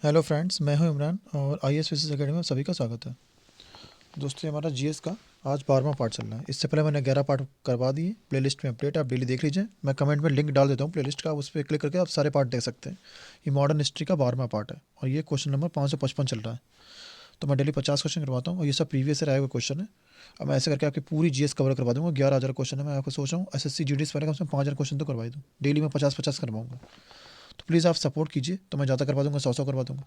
Hello friends, मैं हूं इमरान और IAS फिजिक्स अकेडमी में सभी का स्वागत है। दोस्तों, ये हमारा जीएस का आज 12वां पार्ट चल रहा है। इससे पहले मैंने 11 पार्ट करवा दिए, प्लेलिस्ट में अपडेट, आप डेली देख लीजिए। मैं कमेंट में लिंक डाल देता हूँ प्लेलिस्ट का, आप उस पर क्लिक करके आप सारे पार्ट देख सकते हैं। ये मॉडर्न हिस्ट्री का 12वां पार्ट है और ये क्वेश्चन नंबर 555 चल रहा है। तो मैं डेली 50 क्वेश्चन करवाता हूँ और ये सब प्रीवियस ईयर आए हुए क्वेश्चन है। अब मैं ऐसे करके आपकी पूरी जीएस कवर करवा दूँगा। 11,000 क्वेश्चन है। मैं आपको सोच रहा हूँ SSC GDs वाले कम से कम 5,000 क्वेश्चन तो करवाई दूँ। डेली मैं 50-50 करवाऊँगा। तो प्लीज़ आप सपोर्ट कीजिए, तो मैं ज़्यादा करवा दूँगा, 100 करवा दूँगा।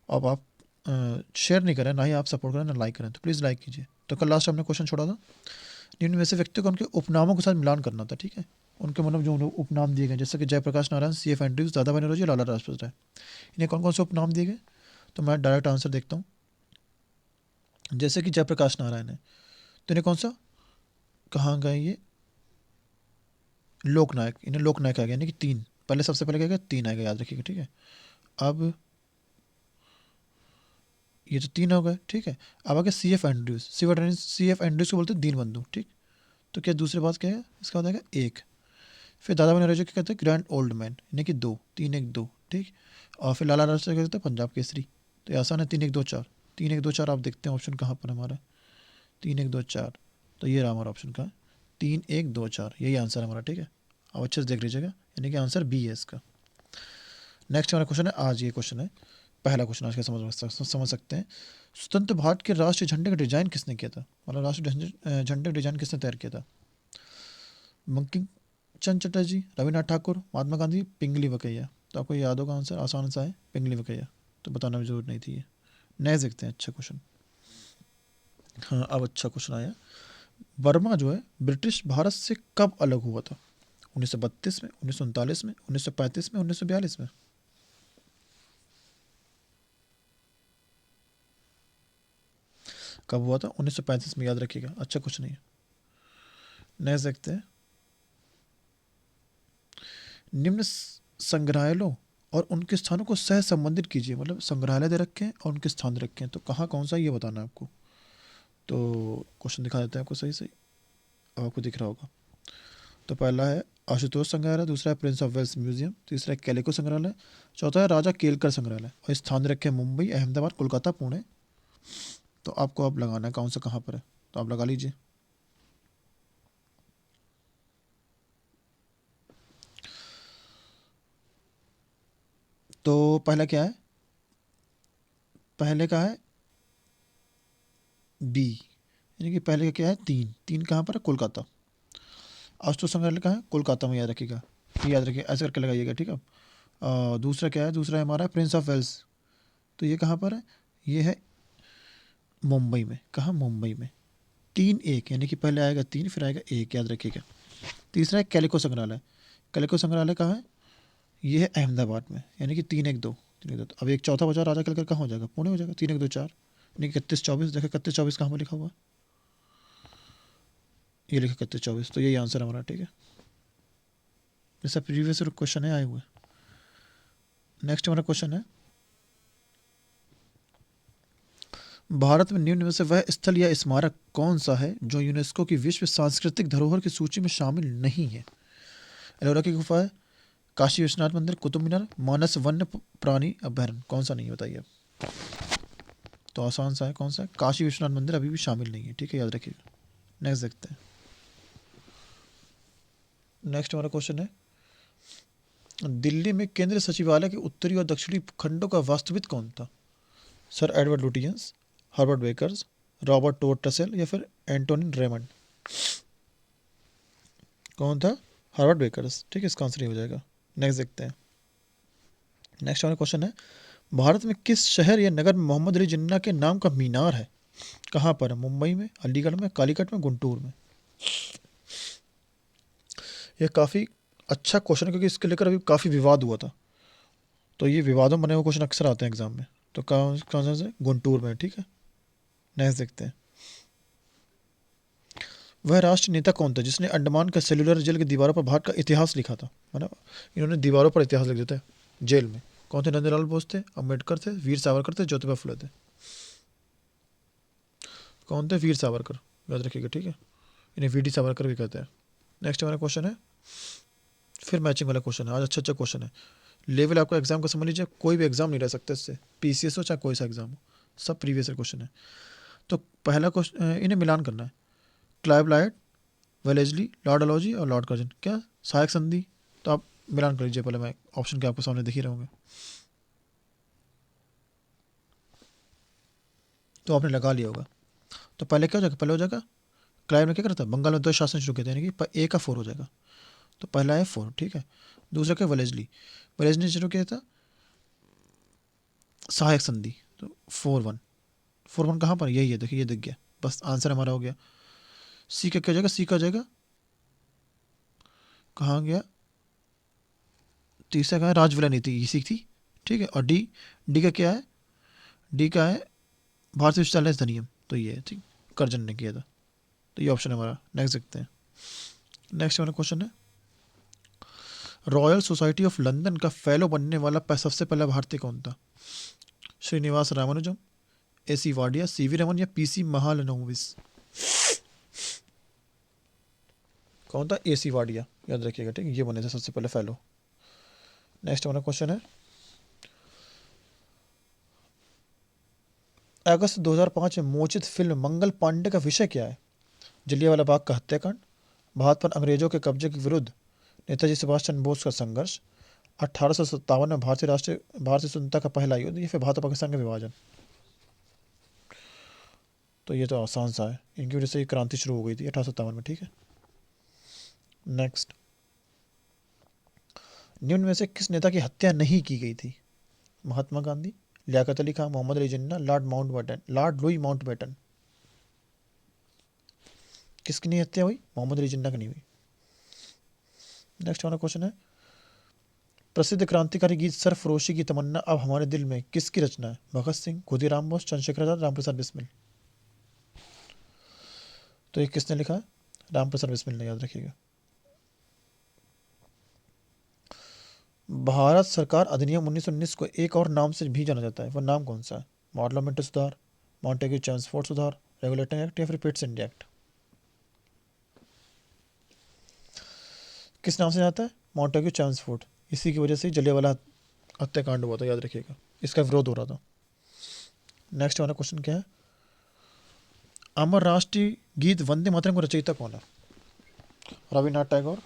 अब आप शेयर नहीं करें, ना ही आप सपोर्ट करें, ना लाइक करें, तो प्लीज़ लाइक कीजिए। तो कल लास्ट हमने क्वेश्चन छोड़ा था, निम्न में से व्यक्ति को उनके उपनामों के साथ मिलान करना था। ठीक है, उनके मतलब जो उपनाम दिए गए, जैसे कि जयप्रकाश नारायण, CF एंड्रयूज, दादा भाई नौरोजी, लाला लाजपत राय, इन्हें कौन कौन से उपनाम दिए गए? तो मैं डायरेक्ट आंसर देखता हूँ। जैसे कि जयप्रकाश नारायण है, तो इन्हें कौन सा कहाँ गए? ये लोकनायक, इन्हें लोकनायक आ गया, यानी कि 3, पहले सबसे पहले क्या गया? 3 आएगा, याद रखिएगा। ठीक है, अब ये तो 3 हो गए। ठीक है, अब आगे CF एंड्रयूज, CF एंड्रयूज को बोलते हैं दीनबंधु। ठीक, तो क्या दूसरी बात क्या है? इसका बाद आएगा 1। फिर दादा भाई नौरोजी को कहते हैं ग्रैंड ओल्ड मैन, यानी कि 2, 3 1 2। ठीक, और फिर लाला लाजपत कहते हैं पंजाब केसरी। तो ये आसान है, 3 1 2 4। 3 1 2 4 आप देखते हैं ऑप्शन कहाँ पर हमारा? 3 1 2 4, तो ये रहा हमारा ऑप्शन का 3 1 2 4, यही आंसर हमारा। ठीक है, अब अच्छे से देख लीजिएगा, यानी कि आंसर बी है इसका। नेक्स्ट हमारा क्वेश्चन है, आज ये क्वेश्चन है, पहला क्वेश्चन आज का समझ सकते हैं। स्वतंत्र भारत के राष्ट्रीय झंडे का डिजाइन किसने किया था? मतलब राष्ट्रीय झंडे का डिजाइन किसने तैयार किया था? बंकिम चंद्र चटर्जी, रविनाथ ठाकुर, महात्मा गांधी, पिंगली वकैया। तो आपको याद होगा आंसर, आसान सा है, पिंगली वकैया, तो बताना भी जरूरत नहीं थी ये। नेक्स्ट देखते हैं, अच्छा क्वेश्चन। हाँ, अब अच्छा क्वेश्चन आया। बर्मा जो है ब्रिटिश भारत से कब अलग हुआ था? 1932 में, 1939 में, 1935 में, 1942 में? कब हुआ था? 1935 में, याद रखिएगा, अच्छा क्वेश्चन है। नेक्स्ट देखते हैं। निम्न संग्रहालयों और उनके स्थानों को सह संबंधित कीजिए। मतलब संग्रहालय दे रखे हैं और उनके स्थान दे रखे हैं, तो कहाँ कौन सा, ये बताना है आपको। तो क्वेश्चन दिखा देते हैं आपको सही सही, अब आपको दिख रहा होगा। तो पहला है आशुतोष संग्रहालय, दूसरा है प्रिंस ऑफ वेल्स म्यूजियम, तीसरा है कैलिको संग्रहालय, चौथा है राजा केलकर संग्रहालय, और स्थान दे रखे हैं मुंबई, अहमदाबाद, कोलकाता, पुणे। तो आपको अब लगाना है कौन सा कहाँ पर है, तो आप लगा लीजिए। तो पहला क्या है? पहले का है बी, यानी कि पहले का क्या है? 3, 3 कहाँ पर है? कोलकाता। आशुतोष संग्रहालय कहाँ है? कोलकाता में, याद रखिएगा, ये याद रखिए, ऐसे करके लगाइएगा। ठीक है, दूसरा क्या है? दूसरा हमारा है प्रिंस ऑफ वेल्स, तो ये कहाँ पर है? ये है मुंबई में। कहाँ? मुंबई में। 3 1, यानी कि पहले आएगा 3, फिर आएगा 1, याद रखिएगा। तीसरा है कैलिको संग्रहालय, कैलिको संग्रहालय कहाँ है? ये है अहमदाबाद में, यानी कि 3 1 2, 3 1 2। अब एक चौथा बचा, राजा केलकर, कहाँ हो जाएगा? पुणे हो जाएगा, 3 1 2 4, यानी कि 31 24। देखो 31 24 कहाँ पर लिखा हुआ है? ये लिखा 31 24, तो यही आंसर हमारा। ठीक है, जैसा प्रीवियस क्वेश्चन है आए हुए। नेक्स्ट हमारा क्वेश्चन है, भारत में निम्न में से वह स्थल या स्मारक कौन सा है जो यूनेस्को की विश्व सांस्कृतिक धरोहर की सूची में शामिल नहीं है? एलोरा की गुफा है, काशी विश्वनाथ मंदिर, कुतुब मीनार, मानस वन्य प्राणी अभ्यारण्य, कौन सा नहीं है बताइए? तो आसान सा है, कौन सा है? काशी विश्वनाथ मंदिर अभी भी शामिल नहीं है। ठीक है, याद रखिएगा। नेक्स्ट देखते हैं। नेक्स्ट हमारा क्वेश्चन है, दिल्ली में केंद्रीय सचिवालय के उत्तरी और दक्षिणी खंडों का वास्तविक कौन था? Sir Edward Lutyens, Herbert Bakers, Robert Tod Tussell, या फिर एंटोनिन रेमंड? कौन था? Herbert Bakers. ठीक है, इसका आंसर ही हो जाएगा। नेक्स्ट देखते हैं। नेक्स्ट हमारा क्वेश्चन है, भारत में किस शहर या नगर में मोहम्मद अली जिन्ना के नाम का मीनार है? कहाँ पर है? मुंबई में, अलीगढ़ में, कालीकट में, गुंटूर में? यह काफ़ी अच्छा क्वेश्चन है, क्योंकि इसके लेकर अभी काफ़ी विवाद हुआ था। तो ये विवादों में बने हुए क्वेश्चन अक्सर आते हैं एग्जाम में। तो कौन कौन सा है? गुंटूर में। ठीक है, नेक्स्ट देखते हैं। वह राष्ट्रीय नेता कौन था जिसने अंडमान के सेल्यूलर जेल की दीवारों पर भारत का इतिहास लिखा था? मतलब इन्होंने दीवारों पर इतिहास लिख दिया था जेल में। कौन थे? नंदलाल बोस थे, अम्बेडकर थे, वीर सावरकर थे, ज्योतिबा फुले थे। कौन थे? वीर सावरकर, याद रखिएगा। ठीक है, इन्हें वीडी सावरकर भी कहते हैं। नेक्स्ट हमारा क्वेश्चन है, फिर मैचिंग वाला क्वेश्चन है आज, अच्छा अच्छा क्वेश्चन है। लेवल आपका एग्जाम का समझ लीजिए, कोई भी एग्जाम नहीं रह सकता इससे, पीसीएस हो चाहे कोई सा एग्जाम हो, सब प्रीवियस ईयर क्वेश्चन है। तो पहला क्वेश्चन इन्हें मिलान करना है, क्लाइव लाइट, वेलेजली, लॉर्ड एलॉजी और लॉर्ड कर्जन, क्या सहायक संधि। तो आप मिलान कर लीजिए, पहले मैं ऑप्शन के आपके सामने दिख ही रहोगे, तो आपने लगा लिया होगा। तो पहले क्या हो जाएगा, पहले हो जाएगा क्लाइव ने क्या करता है, बंगाल में 2 शासन शुरू किए थे, यानी कि ए का 4 हो जाएगा, तो पहला है 4, ठीक है। दूसरा क्या, वेलेजली, वेलेजली ने शुरू किया था सहायक संधि, तो 4-1, 4-1 कहाँ पर, यही है, देखिए ये दिख गया, बस आंसर हमारा हो गया। सी का क्या हो जाएगा, सी का हो जाएगा, कहाँ गया, तीसरा कहाँ है, राजविला नीति, ये सी थी, ठीक है। और डी, डी का क्या है, डी का है भारतीय विश्वविद्यालय अधिनियम, तो ये है, ठीक, कर्जन ने किया था, तो ये ऑप्शन हमारा। नेक्स्ट देखते हैं, नेक्स्ट हमारा क्वेश्चन है, रॉयल सोसाइटी ऑफ लंदन का फेलो बनने वाला सबसे पहला भारतीय कौन था, श्रीनिवास रामानुजम, एसी वाडिया, सीवी रमन या पीसी महालनोबिस। कौन था, एसी वाडिया, याद रखिएगा, ठीक, ये बने थे सबसे पहले फेलो। नेक्स्ट हमारा क्वेश्चन है, अगस्त 2005 में मोचित फिल्म मंगल पांडे का विषय क्या है, जलियांवाला बाग का हत्याकांड, भारत पर अंग्रेजों के कब्जे के विरुद्ध नेताजी सुभाष चंद्र बोस का संघर्ष, 1857 में भारतीय स्वतंत्रता का पहला युद्ध, या फिर भारत और पाकिस्तान का विभाजन। तो ये तो आसान सा है, इनकी वजह से ये क्रांति शुरू हो गई थी 1857 में, ठीक है। नेक्स्ट, निम्न में से किस नेता की हत्या नहीं की गई थी, Mahatma Gandhi, Liaquat Ali Khan, Mohammad Ali Jinnah, Lord Louis Mountbatten. किसकी नहीं हत्या हुई, मोहम्मद अली जिन्ना की नहीं हुई। नेक्स्ट हमारा क्वेश्चन है, प्रसिद्ध क्रांतिकारी गीत सरफरोशी की तमन्ना अब हमारे दिल में किसकी रचना है, भगत सिंह, खुदीराम बोस, चंद्रशेखर आजाद, रामप्रसाद बिस्मिल। तो ये किसने लिखा है, रामप्रसाद बिस्मिल ने, याद रखिएगा। भारत सरकार अधिनियम 1919 को एक और नाम से भी जाना जाता है, वह नाम कौन सा है, पार्लियामेंट्री सुधार, मॉन्टेग्यू चेम्सफोर्ड सुधार, रेगुलेटिंग एक्ट या फिर पिट्स इंडिया एक्ट। किस नाम से जाता है, मॉन्टेग्यू चेम्सफोर्ड, इसी की वजह से जलियांवाला हत्याकांड हुआ था, याद रखिएगा, इसका विरोध हो रहा था। नेक्स्ट हमारा क्वेश्चन क्या है, अमर राष्ट्रीय गीत वंदे मातरम का रचयिता कौन है, रविन्द्रनाथ टैगोर,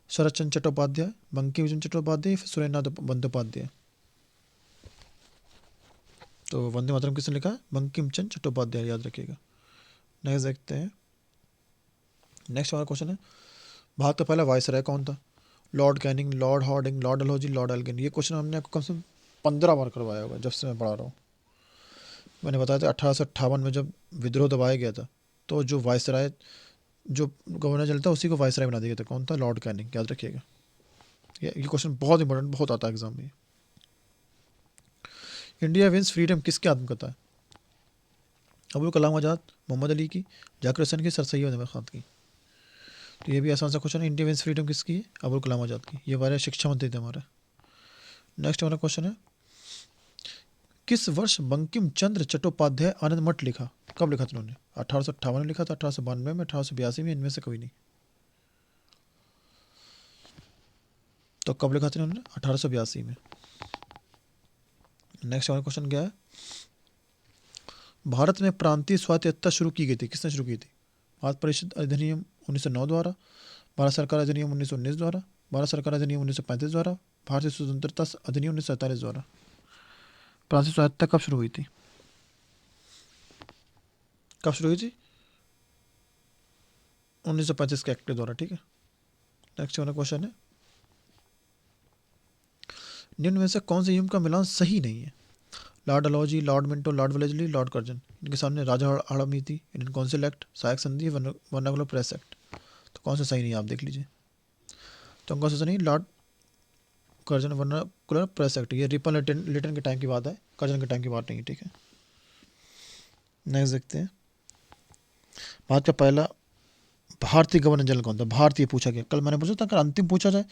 शरत चंद्र चट्टोपाध्याय, बंकिम चंद्र चट्टोपाध्याय, फिर सुरेंद्रनाथ बंदोपाध्याय। तो वंदे मातरम किसने लिखा है, बंकिम चंद्र चट्टोपाध्याय, याद रखिएगा। नेक्स्ट देखते हैं, नेक्स्ट हमारा क्वेश्चन है, भारत का पहला वायसराय कौन था, Lord Canning, Lord Hardinge, Lord Dalhousie, Lord Elgin. ये क्वेश्चन हमने आपको कम से कम 15 बार करवाया होगा जब से मैं पढ़ा रहा हूँ। मैंने बताया था 1858 में जब विद्रोह दबाया गया था, तो जो वायसराय, जो गवर्नर चलता है उसी को वायसराय बना दिया गया था, कौन था, लॉर्ड कैनिंग, याद रखिएगा। ये क्वेश्चन बहुत इंपॉर्टेंट, बहुत आता है एग्जाम में। इंडिया विंस फ्रीडम किसकी आत्मकथा है, अबुल कलाम आज़ाद, मोहम्मद अली की, जाकिर हुसैन की, सर सैयद अहमद खान की। तो ये भी आसान सा क्वेश्चन है, इंडिया विंस फ्रीडम किसकी है, अबुल कलाम आज़ाद की, ये हमारे शिक्षा मंत्री थे हमारे। नेक्स्ट हमारा क्वेश्चन है, किस वर्ष बंकिम चंद्र चट्टोपाध्याय आनंद मठ लिखा, कब लिखा था उन्होंने, 1858 में लिखा था, 1892 में, 1882 में, इनमें से कोई नहीं। तो कब लिखा था उन्होंने, 1882 में। नेक्स्ट हमारा क्वेश्चन क्या है, भारत में प्रांतीय स्वायत्तता शुरू की गई थी, किसने शुरू की थी, भारत परिषद अधिनियम 1909 द्वारा, भारत सरकार अधिनियम 1919 द्वारा, भारत सरकार अधिनियम 1935 द्वारा, भारतीय स्वतंत्रता अधिनियम 1947 द्वारा। प्रांतीय स्वायत्तता कब शुरू हुई थी, कब शुरू हुई थी, 1935 के एक्ट के द्वारा, ठीक है। नेक्स्ट हमारा क्वेश्चन है, निम्न में से कौन से नियम का मिलान सही नहीं है, Lord Dalhousie, Lord Minto, Lord Wellesley, Lord Curzon. इनके सामने राजा आड़म नीति, इंडियन काउंसिल एक्ट, सहायक संधि, वर्नाकुलर प्रेस एक्ट। तो कौन सा सही नहीं है, आप देख लीजिए। तो कौन सा सही नहीं, Lord Curzon vernacular press act, ये रिपन लिटन के टाइम की बात है, कर्जन के टाइम की बात नहीं है, ठीक है। नेक्स्ट देखते हैं, भारत का पहला भारतीय गवर्नर जनरल कौन था, भारतीय पूछा गया, कल मैंने पूछा था अगर अंतिम पूछा जाए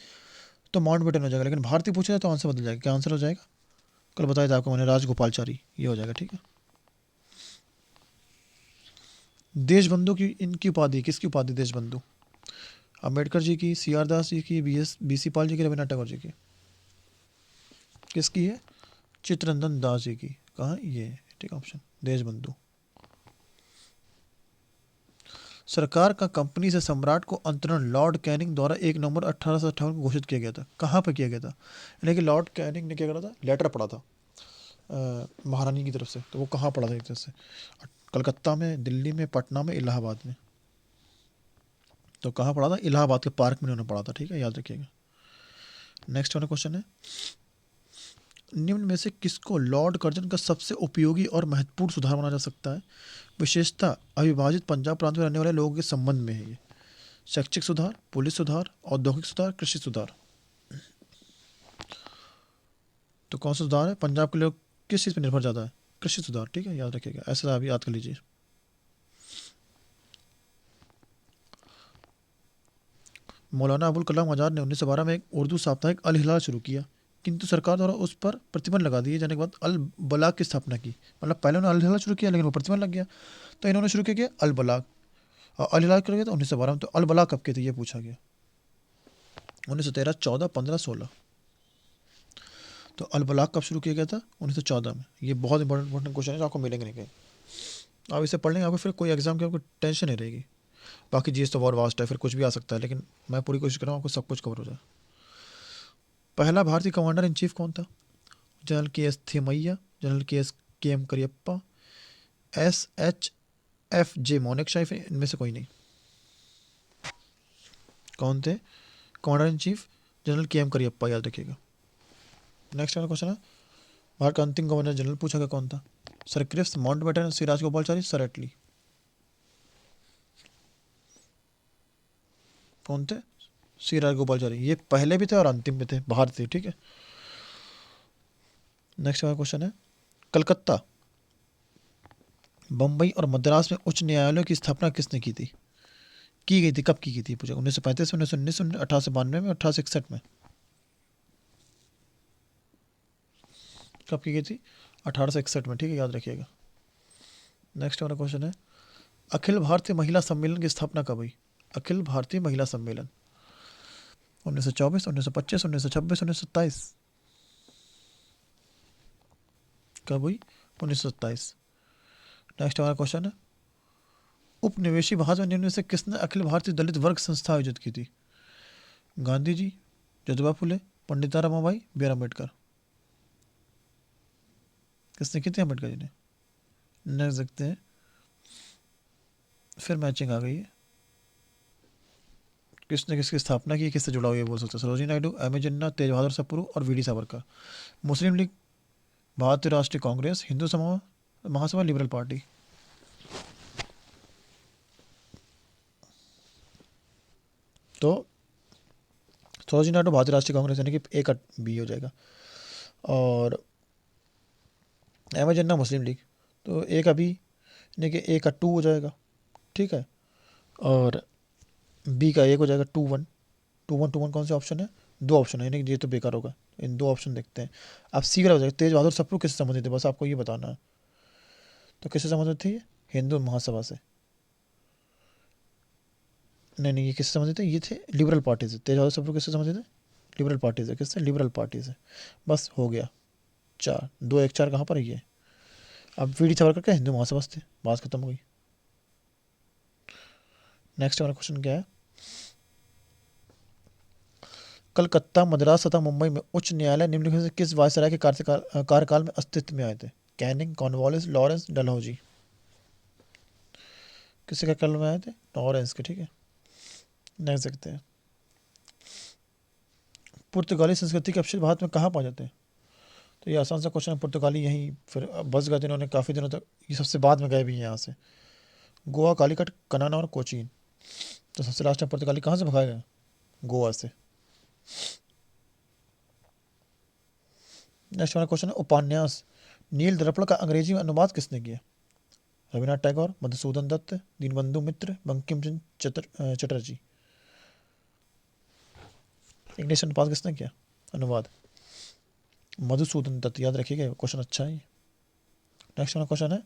तो माउंटबेटन हो जाएगा, लेकिन भारतीय पूछा जाए तो आंसर बदल जाएगा, क्या आंसर हो जाएगा, कल बताया था आपको मैंने, राजगोपालचारी, ये हो जाएगा, ठीक है। देशबंधु की इनकी उपाधि, किसकी उपाधि, देशबंधु, अम्बेडकर जी की, सी आर दास जी की, बी सी पाल जी की, रविन्द्रनाथ टैगोर जी की। किसकी है? चित्तरंजन दास जी की। कहाँ? ये ठीक ऑप्शन देशबंधु। सरकार का कंपनी से सम्राट को अंतरण लॉर्ड कैनिंग द्वारा 1 नवंबर 1858 को घोषित किया गया था। कहाँ पर किया गया था? यानी कि लॉर्ड कैनिंग ने क्या करा था? लेटर पढ़ा था महारानी की तरफ से। तो वो कहाँ पढ़ा था एक तरफ से? कलकत्ता में, दिल्ली में, पटना में, इलाहाबाद में। तो कहाँ पढ़ा था? इलाहाबाद के पार्क में उन्होंने पढ़ा था। ठीक है, याद रखिएगा। नेक्स्ट वाला क्वेश्चन है, निम्न में से किसको लॉर्ड कर्जन का सबसे उपयोगी और महत्वपूर्ण सुधार माना जा सकता है? विशेषता अविभाजित पंजाब प्रांत में रहने वाले लोगों के संबंध में है ये। शैक्षिक सुधार, पुलिस सुधार, औद्योगिक सुधार, कृषि सुधार। तो कौन सा सुधार है? पंजाब के लोग किस चीज़ पर निर्भर ज़्यादा है? कृषि सुधार। ठीक है, याद रखिएगा, ऐसा अभी याद कर लीजिए। मौलाना अबुल कलाम आज़ाद ने 1912 में एक उर्दू साप्ताहिक अल हिलाल शुरू किया, किंतु सरकार द्वारा उस पर प्रतिबंध लगा दिए जाने के बाद अल बलाग की स्थापना की। मतलब पहले उन्होंने अल हिलाल शुरू किया, लेकिन वो प्रतिबंध लग गया, तो इन्होंने शुरू किया अल बलाग। और अल हिलाल कर गया था 1912 में। तो अल बलाग कब के थे ये पूछा गया? 1913, 14, 15, 16। तो अल बलाग कब शुरू किया गया था? 1914 में। ये बहुत इंपॉर्टेंट क्वेश्चन है जो आपको मिलेंगे नहीं कहीं। आप इसे पढ़ लेंगे, आपको फिर कोई एग्जाम की आपको टेंशन नहीं रहेगी। बाकी जीएस तो बहुत वास्ट है, फिर कुछ भी आ सकता है, लेकिन मैं पूरी कोशिश कर रहा हूँ आपको सब कुछ कवर हो जाए। पहला भारतीय कमांडर इन चीफ कौन था? General K S Thimayya, general K M Cariappa, S H F J Manek Shaw, इनमें से कोई नहीं। कौन थे commander in chief? General K M Cariappa, याद रखिएगा। नेक्स्ट वाला क्वेश्चन है, भारत का अंतिम गवर्नर जनरल पूछा गया कौन था? सर क्रिप्स, माउंटबेटन, सी राजगोपालचारी, सर एटली। कौन थे? सी राजगोपालचारी। ये पहले भी थे और अंतिम भी थे, बाहर थे। ठीक है। नेक्स्ट वाला क्वेश्चन है, कलकत्ता, बम्बई और मद्रास में उच्च न्यायालयों की स्थापना किसने की गई थी? कब की गई थी पूछा? 1935 में, 1919 में, 1892 में, 1861 में। कब की गई थी? 1861 में। ठीक है, याद रखिएगा। नेक्स्ट वाला क्वेश्चन है, अखिल भारतीय महिला सम्मेलन की स्थापना कब हुई? अखिल भारतीय महिला सम्मेलन 1924, 1925, 1926, 1927। कब हुई? 1927। नेक्स्ट हमारा क्वेश्चन है, उपनिवेशी भारत में निम्न में से किसने अखिल भारतीय दलित वर्ग संस्था आयोजित की थी? गांधी जी, ज्योतिबा फुले, पंडित रमाबाई, बी आर अम्बेडकर। किसने की थी? अम्बेडकर जी ने। नेक्स्ट देखते हैं, फिर मैचिंग आ गई है। किसने किसकी स्थापना की, किससे जुड़ा हुआ ये बोल सकते हैं? सरोजिनी नायडू, एम ए जिन्ना, तेज बहादुर सप्रू और V D Savarkar. Muslim League, Bharatiya Rashtriya Congress, Hindu Mahasabha, liberal party. तो सरोजिनी नायडू भारतीय राष्ट्रीय कांग्रेस, यानी कि ए का बी हो जाएगा। और M A Jinnah Muslim league, तो ए का बी, यानी कि ए का 2 हो जाएगा। ठीक है। और बी का 1 हो जाएगा। 2 1 2 1 2 1 कौन से ऑप्शन है? 2 ऑप्शन है, यानी कि ये तो बेकार होगा। इन 2 ऑप्शन देखते हैं। अब सी का हो जाएगा, तेज बहादुर सप्रू किससे संबंधित है? बस आपको ये बताना है। तो किससे संबंधित थी ये? हिंदू महासभा से। नहीं नहीं, ये किससे संबंधित है? ये थे लिबरल पार्टी से। तेज बहादुर सप्रू किससे संबंधित है? लिबरल पार्टी से। किससे? लिबरल पार्टी से। बस हो गया 4, 2 1 4 कहाँ पर है ये? अब वी डी सावरकर क्या हिंदू महासभा से थे, बात खत्म हो गई। नेक्स्ट हमारा क्वेश्चन क्या है, कलकत्ता, मद्रास तथा मुंबई में उच्च न्यायालय निम्नलिखित में से किस वायसराय के कार्यकाल में अस्तित्व में आए थे? Canning, Cornwallis, Lawrence, Dalhousie. किसके कार्यकाल में आए थे? लॉरेंस के। ठीक है। नेक्स्ट देखते हैं, पुर्तगाली संस्कृति के अवशेष भारत में कहाँ पाए जाते हैं? तो ये आसान सा क्वेश्चन है। पुर्तगाली यहीं फिर बस गए थे इन्होंने काफ़ी दिनों तक, ये सबसे बाद में गए भी हैं यहाँ से। गोवा, कालीकट, कनाना और कोचीन। तो सबसे लास्ट में पुर्तगाली कहाँ से भगाया गया? गोवा से। नेक्स्ट वाला क्वेश्चन है, उपन्यास नील दर्पण का अंग्रेजी में अनुवाद किसने किया? रविन्द्रनाथ टैगोर, मधुसूदन दत्त, दीनबंधु मित्र, बंकिम चंद्र चटर्जी। इंग्लिश अनुवाद किसने किया? अनुवाद मधुसूदन दत्त, याद रखिएगा, क्वेश्चन अच्छा है। नेक्स्ट वाला क्वेश्चन है,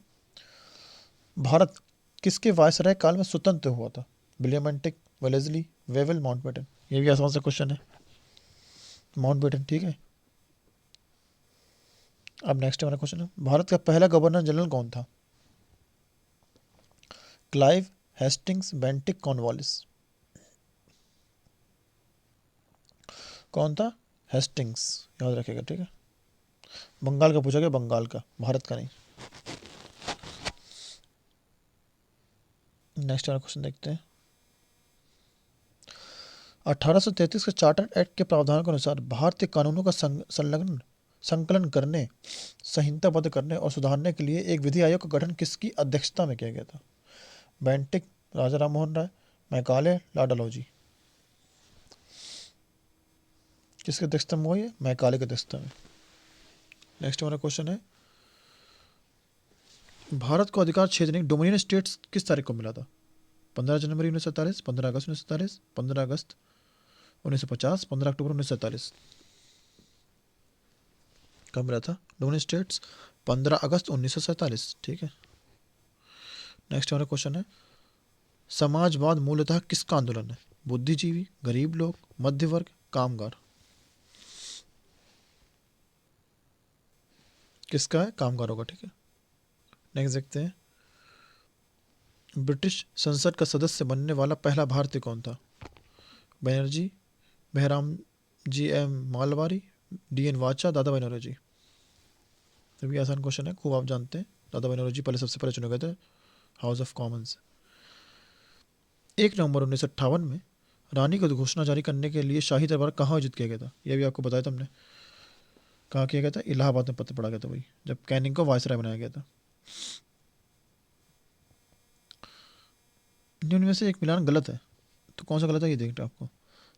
भारत किसके वायसराय काल में स्वतंत्र हुआ था? William antique, Wellesley, Wavell, Mountbatten. ये भी आसान सा क्वेश्चन है। माउंटबेटन। ठीक है। अब नेक्स्ट हमारा क्वेश्चन है, भारत का पहला गवर्नर जनरल कौन था? Clive, Hastings, Bentinck, Cornwallis. कौन था? हेस्टिंग्स, याद रखिएगा, ठीक है। बंगाल का पूछा गया, बंगाल का, भारत का नहीं। नेक्स्ट वाला क्वेश्चन देखते हैं। 1833 के चार्टर एक्ट के प्रावधानों के अनुसार भारतीय कानूनों का संलग्न संकलन करने, संहिताबद्ध करने और सुधारने के लिए एक विधि आयोग का गठन किसकी अध्यक्षता में किया गया था? बेंटिक, राजा राम मोहन राय, मैकाले, लॉर्ड डलहौजी। किसके अध्यक्षता में हुआ ये? मैकाले के अध्यक्षता में। नेक्स्ट हमारा क्वेश्चन है, भारत को अधिकार क्षेत्र डोमिनियन स्टेट्स किस तारीख को मिला था? 15 जनवरी 1947, 15 अगस्त 1947, 15 अगस्त 1950, 15 अक्टूबर 1947। कब मिला था डोमिनियन स्टेट्स? 15 अगस्त 1947, ठीक है। नेक्स्ट हमारा क्वेश्चन है, समाजवाद मूलतः किसका आंदोलन है? बुद्धिजीवी, गरीब लोग, मध्य वर्ग, कामगार। किसका है? कामगारों का, ठीक है। नेक्स्ट देखते हैं, ब्रिटिश संसद का सदस्य बनने वाला पहला भारतीय कौन था? Banerjee, Behram ji M Malabari, D N Wacha, दादा भाई नौरोजी। ये भी आसान क्वेश्चन है, खूब आप जानते हैं। दादा भाई नौरोजी पहले सबसे पहले चुने गए थे हाउस ऑफ कॉमन्स। 1 नवंबर 1958 में रानी को घोषणा जारी करने के लिए शाही दरबार कहाँ आयोजित किया गया था? यह भी आपको बताया था हमने। कहाँ किया गया था? इलाहाबाद में पत्र पड़ा गया था, वही जब कैनिंग को वायसराय बनाया गया था। निम्न में से एक मिलान गलत है, तो कौन सा गलत है ये देखते हैं आपको।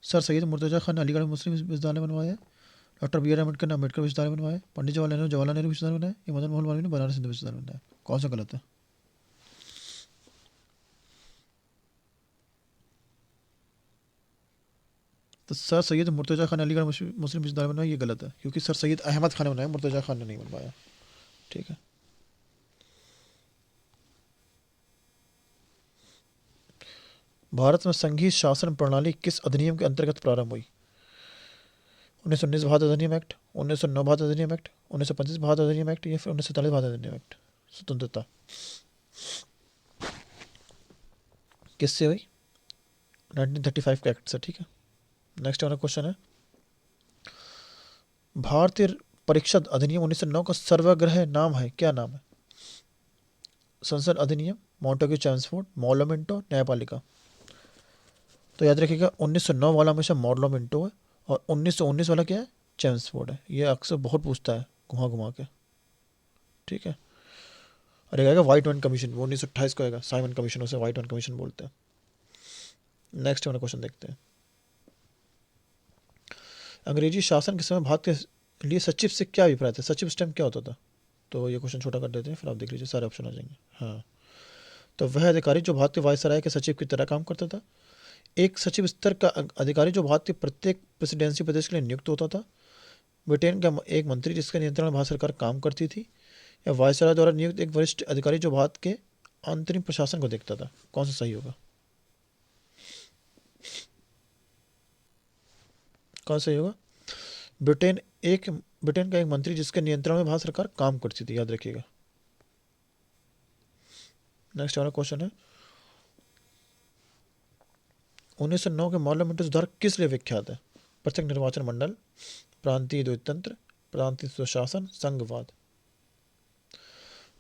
सर सैयद मुर्तजा खान ने अलीगढ़ मुस्लिम विश्वविद्यालय बनवाया, डॉक्टर बी आर अम्बेडकर ने अम्बेडकर विश्वविद्यालय बनवाया, पंडित जवाहरलाल नेहरू विश्वविद्यालय बनाया, या मदन मोहन मालवीय ने बनारस हिंदू विश्वविद्यालय बनाया। कौन सा गलत है? तो सर सैयद मुर्तजा खान ने अलीगढ़ मुस्लिम विश्वविद्यालय बनवाया, ये गलत है, क्योंकि सर सैयद अहमद खान ने बनाया, मुर्तजा खान ने नहीं बनवाया, ठीक है। भारत में संघीय शासन प्रणाली किस अधिनियम के अंतर्गत प्रारंभ हुई? 1919 भारत अधिनियम एक्ट, 1909 भारत अधिनियम एक्ट, 1925 भारत अधिनियम एक्ट, या फिर 1947 भारत अधिनियम एक्ट। स्वतंत्रता किससे हुई? 1935 के एक्ट से, ठीक है। नेक्स्ट हमारा क्वेश्चन है, भारतीय परिषद अधिनियम 1909 का सर्वग्राह्य नाम है, क्या नाम है? संसद अधिनियम, मॉन्टेग्यू चैम्सफोर्ड, मॉर्लामेंटो, न्यायपालिका। तो याद रखिएगा, 1909 वाला हमेशा मॉर्लामेंटो है, और 1919 वाला क्या है? चैम्सफोर्ड है। ये अक्सर बहुत पूछता है घुमा घुमा के, ठीक है। और एक आएगा व्हाइट वन कमीशन, वो 1928 को आएगा, साइमन कमीशन, उसे व्हाइट वन कमीशन बोलते हैं। नेक्स्ट हमारा क्वेश्चन देखते हैं, अंग्रेजी शासन के समय भारत के लिए सचिव से क्या अभिप्राय था? सचिव स्टैम्प क्या होता था? तो ये क्वेश्चन छोटा कर देते हैं, फिर आप देख लीजिए, सारे ऑप्शन आ जाएंगे। हाँ, तो वह अधिकारी जो भारतीय वायसराय के सचिव की तरह काम करता था, एक सचिव स्तर का अधिकारी जो भारत के प्रत्येक प्रेसिडेंसी प्रदेश के लिए नियुक्त होता था, ब्रिटेन का एक मंत्री जिसके नियंत्रण में भारत सरकार काम करती थी, या वायसराय द्वारा नियुक्त एक वरिष्ठ अधिकारी जो भारत के आंतरिक प्रशासन को देखता था। कौन सा सही होगा? कौन सा सही होगा? ब्रिटेन का एक मंत्री जिसके नियंत्रण में भारत सरकार काम करती थी, याद रखिएगा। नेक्स्ट हमारा क्वेश्चन है, 1909 के पार्लियामेंट्री सुधार किस लिए विख्यात है? पृथक निर्वाचन मंडल, प्रांतीय द्वैतंत्र, प्रांतीय स्वशासन, संघवाद।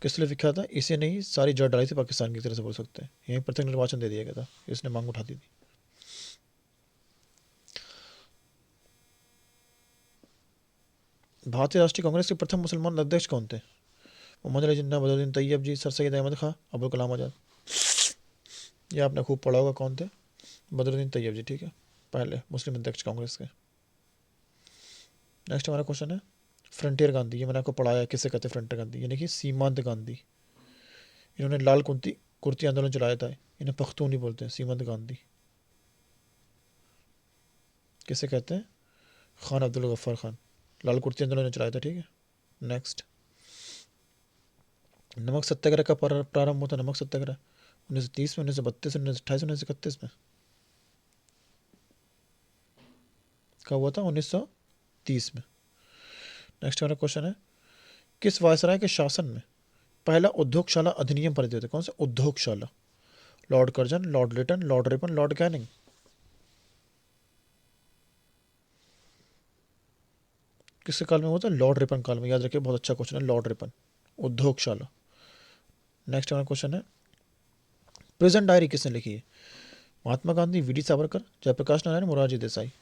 किस लिए विख्यात है? इसे नहीं, सारी जड़ डाली थी पाकिस्तान की तरह से बोल सकते हैं। यहीं पृथक निर्वाचन दे दिया गया था, इसने मांग उठा दी थी। भारतीय राष्ट्रीय कांग्रेस के प्रथम मुसलमान अध्यक्ष कौन थे? मोहम्मद अली जिन्ना, बदरुद्दीन तैयब जी, सर सैयद अहमद खां, अबुल कलाम आजाद। ये आपने खूब पढ़ा होगा, कौन थे? बदरुद्दीन तैयब जी, ठीक है, पहले मुस्लिम अध्यक्ष कांग्रेस के। नेक्स्ट हमारा क्वेश्चन है, फ्रंटियर गांधी, ये मैंने आपको पढ़ाया, किसे कहते हैं फ्रंटियर गांधी? यानी कि सीमांत गांधी। इन्होंने लाल कुर्ती कुर्ती आंदोलन चलाया था, इन्हें पख्तून ही बोलते हैं, सीमांत गांधी। किसे कहते हैं? खान अब्दुल गफ्फार खान, लाल कुर्ती आंदोलन चलाया था, ठीक है। नेक्स्ट, नमक सत्याग्रह का प्रारंभ हुआ था? नमक सत्याग्रह 1930 में, 1932 में, 1928 में, 1931 में? कब हुआ था? 1930 में। नेक्स्ट हमारा क्वेश्चन है, किस वायसराय के शासन में पहला उद्योगशाला अधिनियम पारित हुआ था? कौन सा उद्योगशाला? Lord Curzon, lord Lytton, lord Ripon, lord Canning? किसके काल में हुआ था? लॉर्ड रिपन काल में। याद रखिए, बहुत अच्छा क्वेश्चन है, लॉर्ड रिपन, उद्योगशाला। नेक्स्ट हमारा क्वेश्चन है, प्रिजन डायरी किसने लिखी है? Mahatma Gandhi, we D Savarkar, Jayaprakash Narayan, Morarji Desai?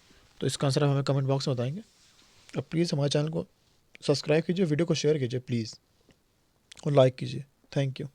तो इसका आंसर आप हमें कमेंट बॉक्स में बताएंगे। अब प्लीज़ हमारे चैनल को सब्सक्राइब कीजिए, वीडियो को शेयर कीजिए प्लीज़, और लाइक कीजिए। Thank you.